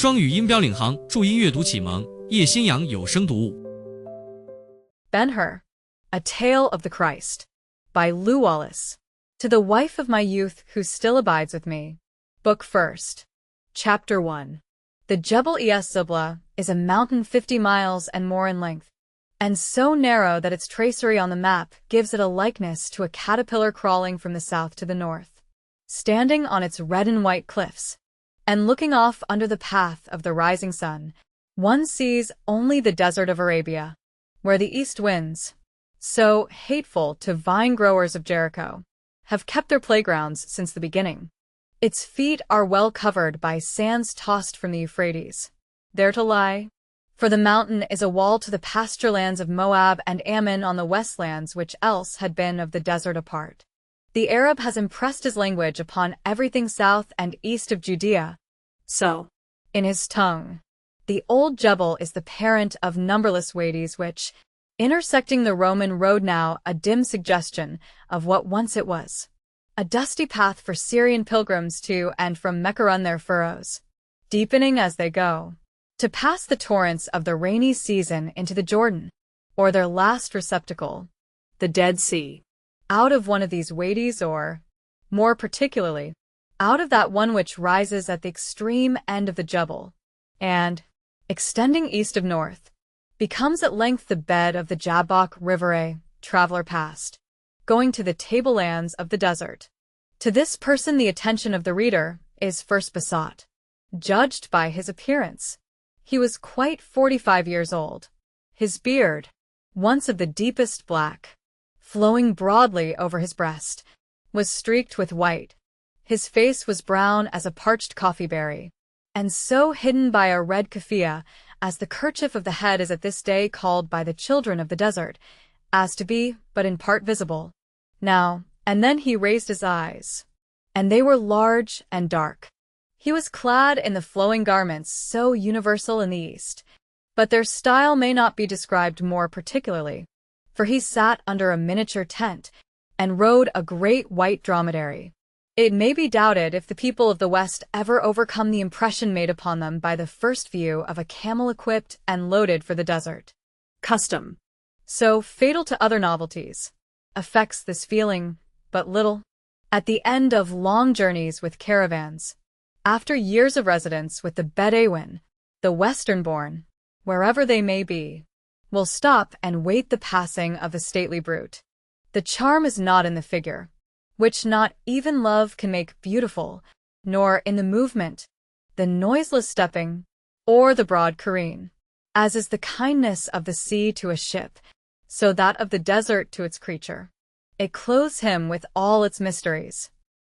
双语音标领航，注音阅读启蒙，叶兴阳有声读物。Ben Hur, A Tale of the Christ, by Lew Wallace. To the wife of my youth who still abides with me. Book First. Chapter 1. The Jebel Es Zubla is a mountain 50 miles and more in length, and so narrow that its tracery on the map gives it a likeness to a caterpillar crawling from the south to the north. Standing on its red and white cliffs, and looking off under the path of the rising sun, one sees only the desert of Arabia, where the east winds, so hateful to vine growers of Jericho, have kept their playgrounds since the beginning. Its feet are well covered by sands tossed from the Euphrates, there to lie. For the mountain is a wall to the pasture lands of Moab and Ammon on the westlands which else had been of the desert a part. The Arab has impressed his language upon everything south and east of Judea. So, in his tongue, the old Jebel is the parent of numberless wadis which, intersecting the Roman road now a dim suggestion of what once it was, a dusty path for Syrian pilgrims to and from Mecca run their furrows, deepening as they go, to pass the torrents of the rainy season into the Jordan, or their last receptacle, the Dead Sea. Out of one of these wadis or, more particularly, out of that one which rises at the extreme end of the Jebel, and, extending east of north, becomes at length the bed of the Jabbok River a traveler passed, going to the tablelands of the desert. To this person the attention of the reader is first besought. Judged by his appearance, he was quite 45 years old. His beard, once of the deepest black, flowing broadly over his breast, was streaked with white. His face was brown as a parched coffee berry, and so hidden by a red keffiyeh, as the kerchief of the head is at this day called by the children of the desert, as to be but in part visible. Now and then he raised his eyes, and they were large and dark. He was clad in the flowing garments so universal in the East, but their style may not be described more particularly, for he sat under a miniature tent, and rode a great white dromedary. It may be doubted if the people of the West ever overcome the impression made upon them by the first view of a camel equipped and loaded for the desert. Custom, so fatal to other novelties, affects this feeling but little. At the end of long journeys with caravans, after years of residence with the Bedouin, the Western-born, wherever they may be, will stop and wait the passing of the stately brute. The charm is not in the figure, which not even love can make beautiful, nor in the movement, the noiseless stepping, or the broad careen, as is the kindness of the sea to a ship, so that of the desert to its creature. It clothes him with all its mysteries,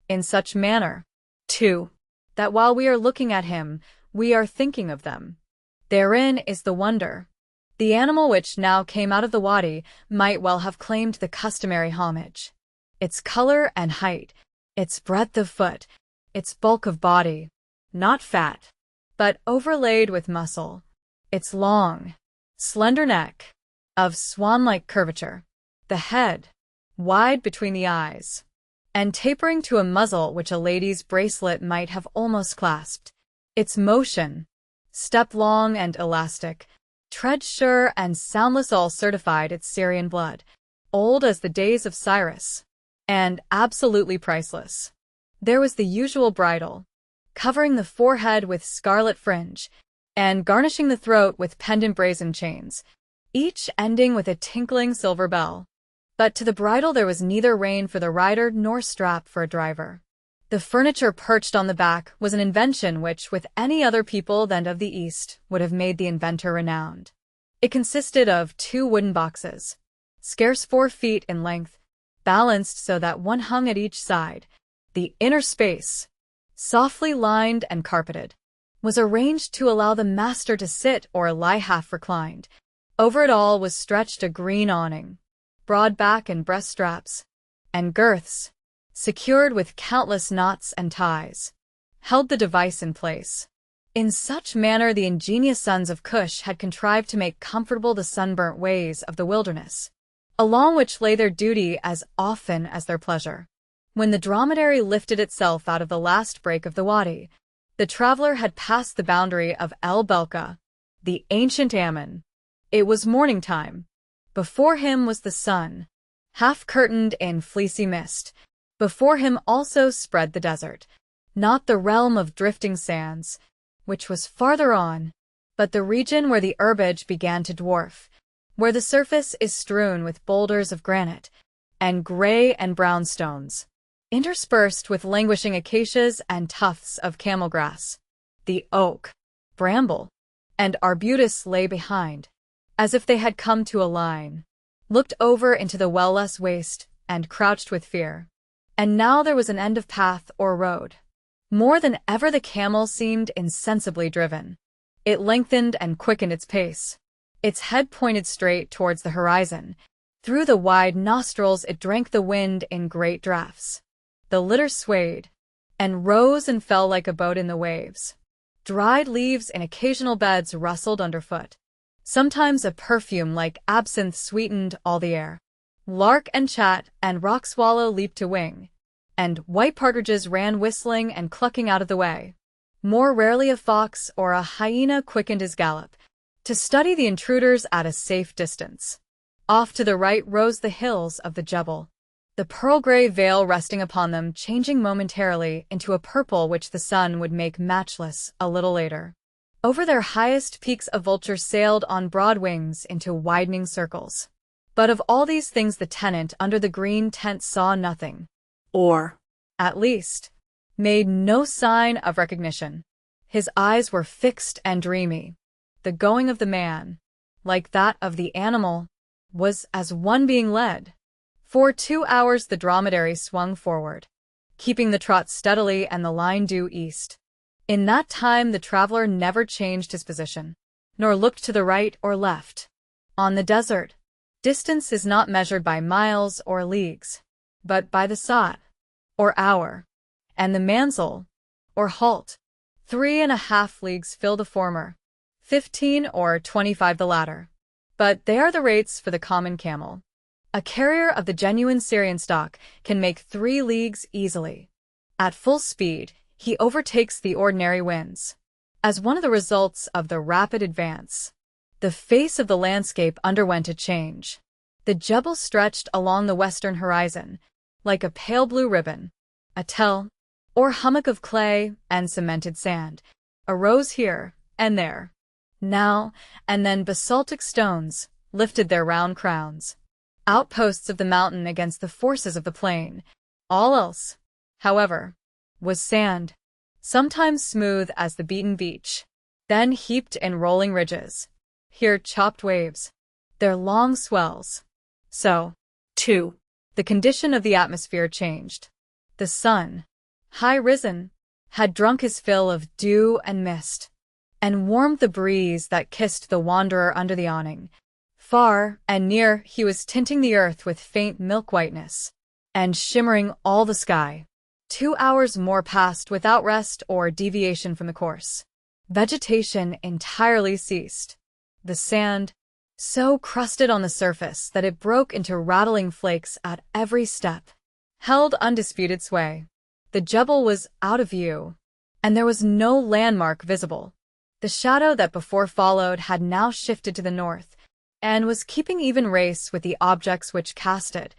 in such manner, too, that while we are looking at him, we are thinking of them. Therein is the wonder. The animal which now came out of the wadi might well have claimed the customary homage. Its color and height, its breadth of foot, its bulk of body, not fat, but overlaid with muscle, its long, slender neck, of swan-like curvature, the head, wide between the eyes, and tapering to a muzzle which a lady's bracelet might have almost clasped, its motion, step long and elastic, tread sure and soundless all certified its Syrian blood, old as the days of Cyrus, and absolutely priceless. There was the usual bridle, covering the forehead with scarlet fringe, and garnishing the throat with pendant brazen chains, each ending with a tinkling silver bell. But to the bridle there was neither rein for the rider nor strap for a driver. The furniture perched on the back was an invention which, with any other people than of the East, would have made the inventor renowned. It consisted of 2 wooden boxes, scarce 4 feet in length, balanced so that one hung at each side. The inner space, softly lined and carpeted, was arranged to allow the master to sit or lie half reclined. Over it all was stretched a green awning, broad back and breast straps, and girths, secured with countless knots and ties, held the device in place. In such manner the ingenious sons of Cush had contrived to make comfortable the sunburnt ways of the wilderness, along which lay their duty as often as their pleasure. When the dromedary lifted itself out of the last break of the wadi, The traveler had passed the boundary of El Belka, the ancient Ammon. It was morning time. Before him was the sun, half-curtained in fleecy mist. Before him also spread the desert, not the realm of drifting sands, which was farther on, but the region where the herbage began to dwarf, where the surface is strewn with boulders of granite, and gray and brown stones, interspersed with languishing acacias and tufts of camel grass. The oak, bramble, and arbutus lay behind, as if they had come to a line, looked over into the well-less waste, and crouched with fear. And now there was an end of path or road. More than ever the camel seemed insensibly driven. It lengthened and quickened its pace. Its head pointed straight towards the horizon. Through the wide nostrils it drank the wind in great draughts. The litter swayed, and rose and fell like a boat in the waves. Dried leaves in occasional beds rustled underfoot. Sometimes a perfume like absinthe sweetened all the air. Lark and chat and rock swallow leaped to wing, and white partridges ran whistling and clucking out of the way. More rarely a fox or a hyena quickened his gallop, to study the intruders at a safe distance. Off to the right rose the hills of the Jebel, the pearl-gray veil resting upon them changing momentarily into a purple which the sun would make matchless a little later. Over their highest peaks a vulture sailed on broad wings into widening circles. But of all these things the tenant under the green tent saw nothing, or, at least, made no sign of recognition. His eyes were fixed and dreamy. The going of the man, like that of the animal, was as one being led. For 2 hours the dromedary swung forward, keeping the trot steadily and the line due east. In that time the traveler never changed his position, nor looked to the right or left. On the desert, distance is not measured by miles or leagues, but by the sa'at, or hour, and the manzil, or halt. 3.5 leagues fill the former, 15 or 25 the latter. But they are the rates for the common camel. A carrier of the genuine Syrian stock can make 3 leagues easily. At full speed, he overtakes the ordinary winds. As one of the results of the rapid advance, the face of the landscape underwent a change. The Jebel stretched along the western horizon, like a pale blue ribbon. A tell, or hummock of clay and cemented sand, arose here and there. Now and then basaltic stones lifted their round crowns, outposts of the mountain against the forces of the plain. All else, however, was sand, sometimes smooth as the beaten beach, then heaped in rolling ridges. Here chopped waves, their long swells. So, too, the condition of the atmosphere changed. The sun, high risen, had drunk his fill of dew and mist, and warmed the breeze that kissed the wanderer under the awning. Far and near he was tinting the earth with faint milk-whiteness, and shimmering all the sky. 2 hours more passed without rest or deviation from the course. Vegetation entirely ceased. The sand, so crusted on the surface that it broke into rattling flakes at every step, held undisputed sway. The Jebel was out of view, and there was no landmark visible. The shadow that before followed had now shifted to the north, and was keeping even race with the objects which cast it,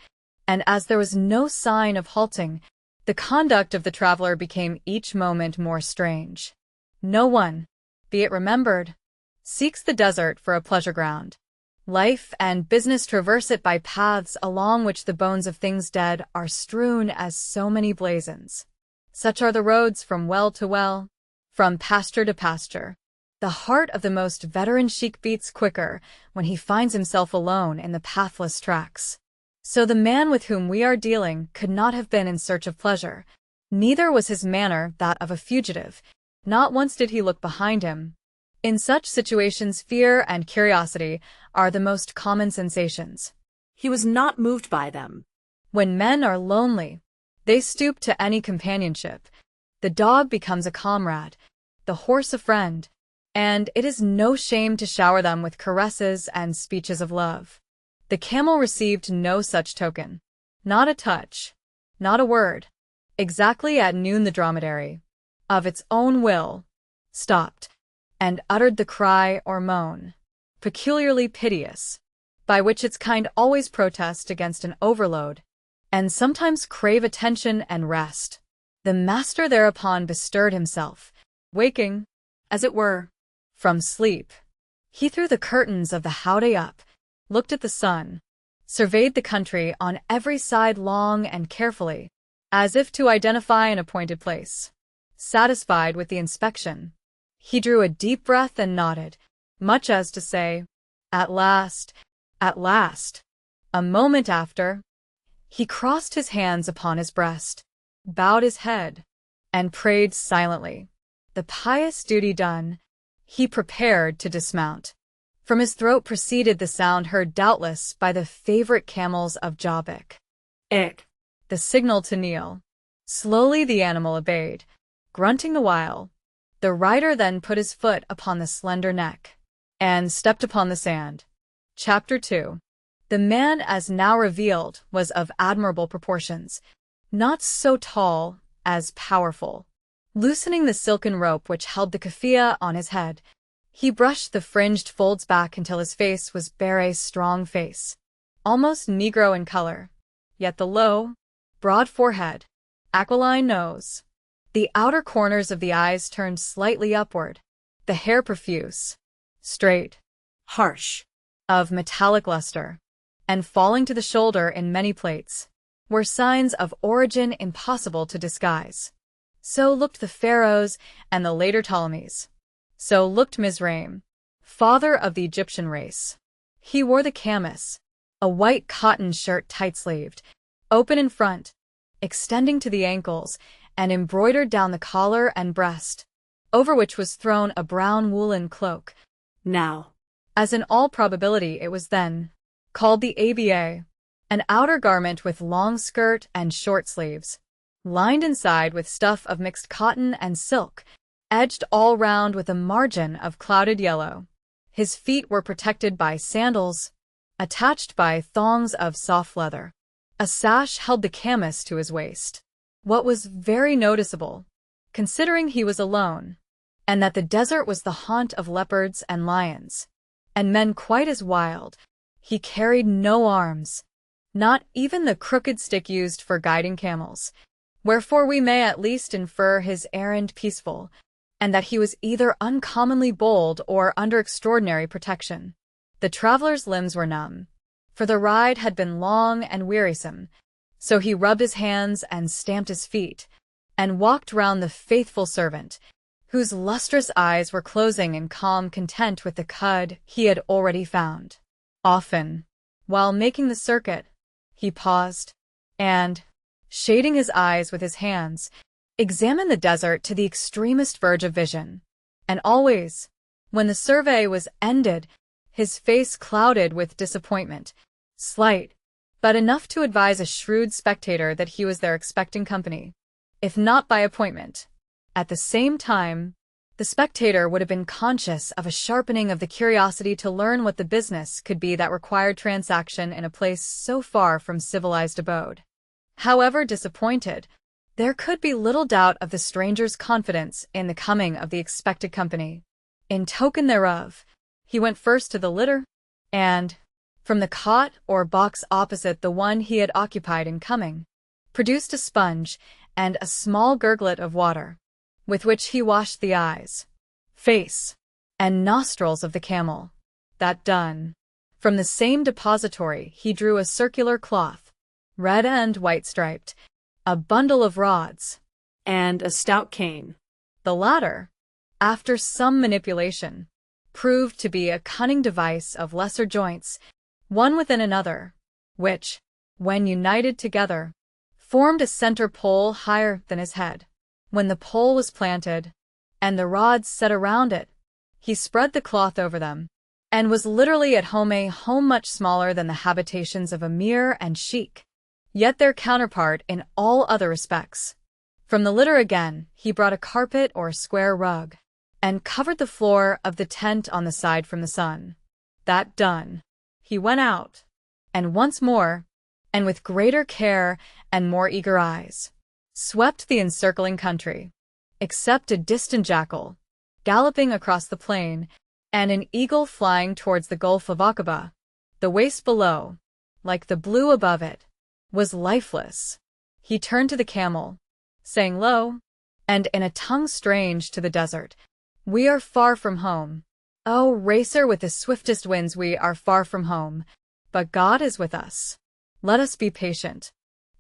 and as there was no sign of halting, the conduct of the traveler became each moment more strange. No one, be it remembered, seeks the desert for a pleasure ground. Life and business traverse it by paths along which the bones of things dead are strewn as so many blazons. Such are the roads from well to well, from pasture to pasture. The heart of the most veteran sheik beats quicker when he finds himself alone in the pathless tracks. So the man with whom we are dealing could not have been in search of pleasure. Neither was his manner that of a fugitive. Not once did he look behind him. In such situations, fear and curiosity are the most common sensations. He was not moved by them. When men are lonely, they stoop to any companionship. The dog becomes a comrade, the horse a friend, and it is no shame to shower them with caresses and speeches of love. The camel received no such token. Not a touch, not a word. Exactly at noon the dromedary, of its own will, stopped, and uttered the cry or moan, peculiarly piteous, by which its kind always protest against an overload, and sometimes crave attention and rest. The master thereupon bestirred himself, waking, as it were, from sleep. He threw the curtains of the howdah up, looked at the sun, surveyed the country on every side long and carefully, as if to identify an appointed place. Satisfied with the inspection, he drew a deep breath and nodded, much as to say, "At last, at last." A moment after, he crossed his hands upon his breast, bowed his head, and prayed silently. The pious duty done, he prepared to dismount. From his throat proceeded the sound heard doubtless by the favorite camels of Jabik. Ik, the signal to kneel. Slowly the animal obeyed, grunting the while. The rider then put his foot upon the slender neck, and stepped upon the sand. Chapter 2. The man as now revealed was of admirable proportions, not so tall as powerful. Loosening the silken rope which held the keffiyeh on his head, he brushed the fringed folds back until his face was Bere's strong face, almost Negro in color, yet the low, broad forehead, aquiline nose, the outer corners of the eyes turned slightly upward, the hair profuse, straight, harsh, of metallic luster, and falling to the shoulder in many plaits, were signs of origin impossible to disguise. So looked the pharaohs and the later Ptolemies. So looked Mizraim, father of the Egyptian race. He wore the kamis, a white cotton shirt tight-sleeved, open in front, extending to the ankles, and embroidered down the collar and breast, over which was thrown a brown woolen cloak. Now, as in all probability it was then, called the aba, an outer garment with long skirt and short sleeves, lined inside with stuff of mixed cotton and silk, edged all round with a margin of clouded yellow. His feet were protected by sandals, attached by thongs of soft leather. A sash held the kamis to his waist. What was very noticeable, considering he was alone, and that the desert was the haunt of leopards and lions, and men quite as wild, he carried no arms, not even the crooked stick used for guiding camels, wherefore we may at least infer his errand peaceful, and that he was either uncommonly bold or under extraordinary protection. The traveler's limbs were numb, for the ride had been long and wearisome, so he rubbed his hands and stamped his feet, and walked round the faithful servant, whose lustrous eyes were closing in calm content with the cud he had already found. Often, while making the circuit, he paused, and, shading his eyes with his hands, examined the desert to the extremest verge of vision. And always, when the survey was ended, his face clouded with disappointment, slight, but enough to advise a shrewd spectator that he was there expecting company, if not by appointment. At the same time, the spectator would have been conscious of a sharpening of the curiosity to learn what the business could be that required transaction in a place so far from civilized abode. However disappointed, there could be little doubt of the stranger's confidence in the coming of the expected company. In token thereof, he went first to the litter, and, from the cot or box opposite the one he had occupied in coming, produced a sponge and a small gurglet of water, with which he washed the eyes, face, and nostrils of the camel. That done, from the same depository he drew a circular cloth, red and white striped, a bundle of rods, and a stout cane. The latter, after some manipulation, proved to be a cunning device of lesser joints, one within another, which, when united together, formed a center pole higher than his head. When the pole was planted, and the rods set around it, he spread the cloth over them, and was literally at home, a home much smaller than the habitations of Emir and Sheik, yet their counterpart in all other respects. From the litter again, he brought a carpet or square rug, and covered the floor of the tent on the side from the sun. That done, he went out, and once more, and with greater care and more eager eyes, swept the encircling country. except a distant jackal, galloping across the plain, and an eagle flying towards the Gulf of Aqaba. The waste below, like the blue above it, was lifeless. He turned to the camel, saying low, and in a tongue strange to the desert, "We are far from home. O racer with the swiftest winds, we are far from home, but God is with us. Let us be patient."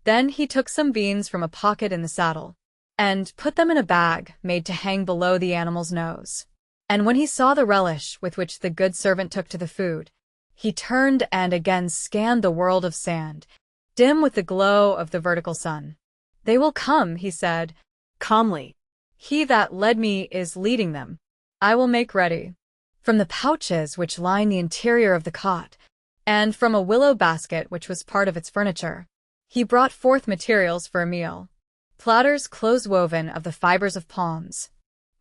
Then he took some beans from a pocket in the saddle, and put them in a bag made to hang below the animal's nose. And when he saw the relish with which the good servant took to the food, he turned and again scanned the world of sand, dim with the glow of the vertical sun. "They will come," he said, calmly. "He that led me is leading them. I will make ready." From the pouches which line the interior of the cot, and from a willow basket which was part of its furniture, he brought forth materials for a meal: platters close woven of the fibers of palms,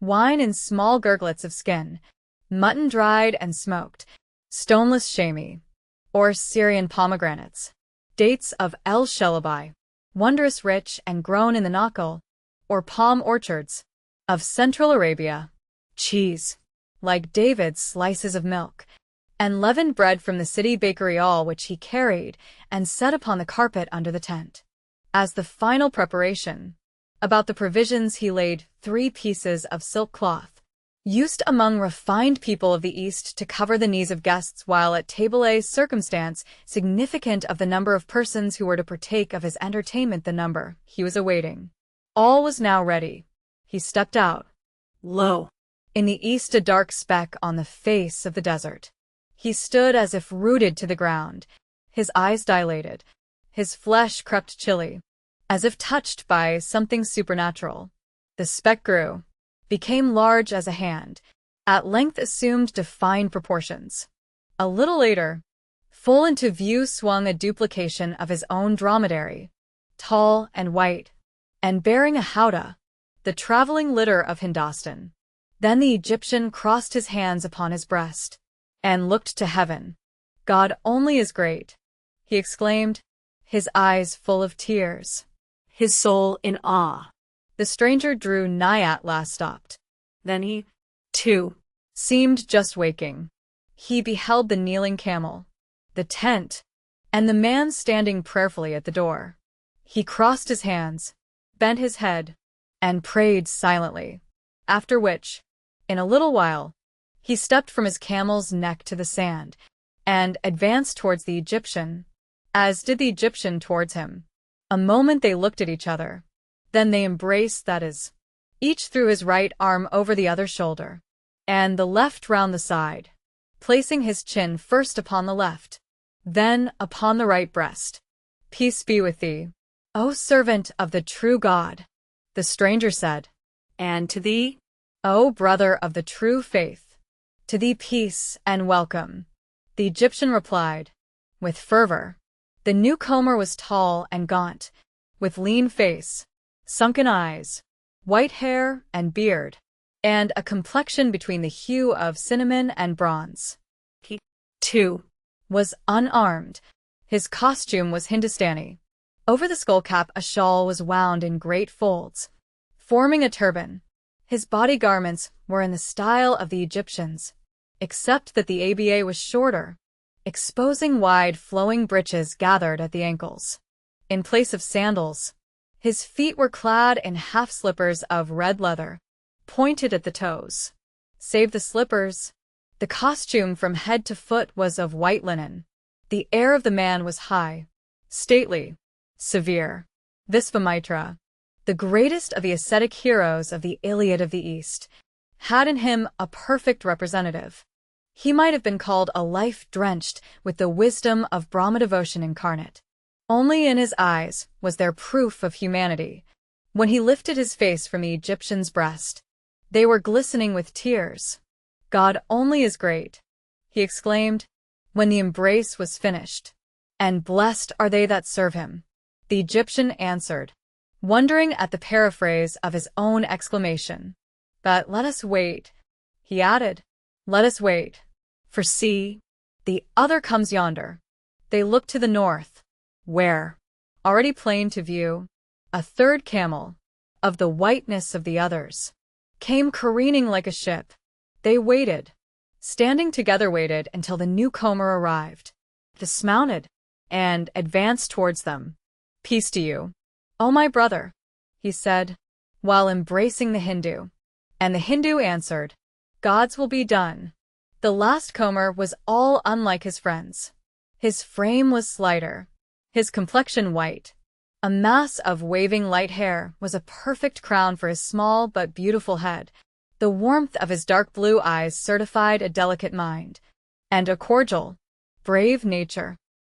wine in small gurglets of skin, mutton dried and smoked, stoneless shami, or Syrian pomegranates, dates of El Shelabai, wondrous rich and grown in the Nakhl, or palm orchards, of Central Arabia, cheese, like David's slices of milk, and leavened bread from the city bakery, all which he carried and set upon the carpet under the tent. As the final preparation, about the provisions he laid 3 pieces of silk cloth, used among refined people of the East to cover the knees of guests while at table, a circumstance significant of the number of persons who were to partake of his entertainment, the number he was awaiting. All was now ready. He stepped out. Lo! In the east, a dark speck on the face of the desert. He stood as if rooted to the ground, his eyes dilated, his flesh crept chilly, as if touched by something supernatural. The speck grew, became large as a hand, at length assumed defined proportions. A little later, full into view swung a duplication of his own dromedary, tall and white, and bearing a howdah, the traveling litter of Hindostan. Then the Egyptian crossed his hands upon his breast, and looked to heaven. "God only is great," he exclaimed, his eyes full of tears, his soul in awe. The stranger drew nigh, at last stopped. Then he, too, seemed just waking. He beheld the kneeling camel, the tent, and the man standing prayerfully at the door. He crossed his hands, bent his head, and prayed silently, after which, in a little while, he stepped from his camel's neck to the sand, and advanced towards the Egyptian, as did the Egyptian towards him. A moment they looked at each other. Then they embraced, that is, each threw his right arm over the other's shoulder, and the left round the side, placing his chin first upon the left, then upon the right breast. "Peace be with thee, O servant of the true God," the stranger said. "And to thee, O brother of the true faith, to thee peace and welcome," the Egyptian replied, with fervor. The newcomer was tall and gaunt, with lean face, sunken eyes, white hair and beard, and a complexion between the hue of cinnamon and bronze. He, too, was unarmed. His costume was Hindustani. Over the skullcap a shawl was wound in great folds, forming a turban. His body garments were in the style of the Egyptians, except that the aba was shorter, exposing wide flowing breeches gathered at the ankles. In place of sandals, his feet were clad in half-slippers of red leather, pointed at the toes. Save the slippers, the costume from head to foot was of white linen. The air of the man was high, stately, severe. Visvamitra, the greatest of the ascetic heroes of the Iliad of the East, had in him a perfect representative. He might have been called a life drenched with the wisdom of Brahma devotion incarnate. Only in his eyes was there proof of humanity. When he lifted his face from the Egyptian's breast, they were glistening with tears. "God only is great," he exclaimed, when the embrace was finished, "and blessed are they that serve him." The Egyptian answered, wondering at the paraphrase of his own exclamation. "But let us wait," he added. "Let us wait. For see, the other comes yonder." They looked to the north, where, already plain to view, a third camel, of the whiteness of the others, came careening like a ship. They waited, standing together waited until the newcomer arrived, dismounted, and advanced towards them. "Peace to you, O my brother," he said, while embracing the Hindu. And the Hindu answered, "God's will be done." The last comer was all unlike his friends. His frame was slighter, his complexion white. A mass of waving light hair was a perfect crown for his small but beautiful head. The warmth of his dark blue eyes certified a delicate mind, and a cordial, brave nature.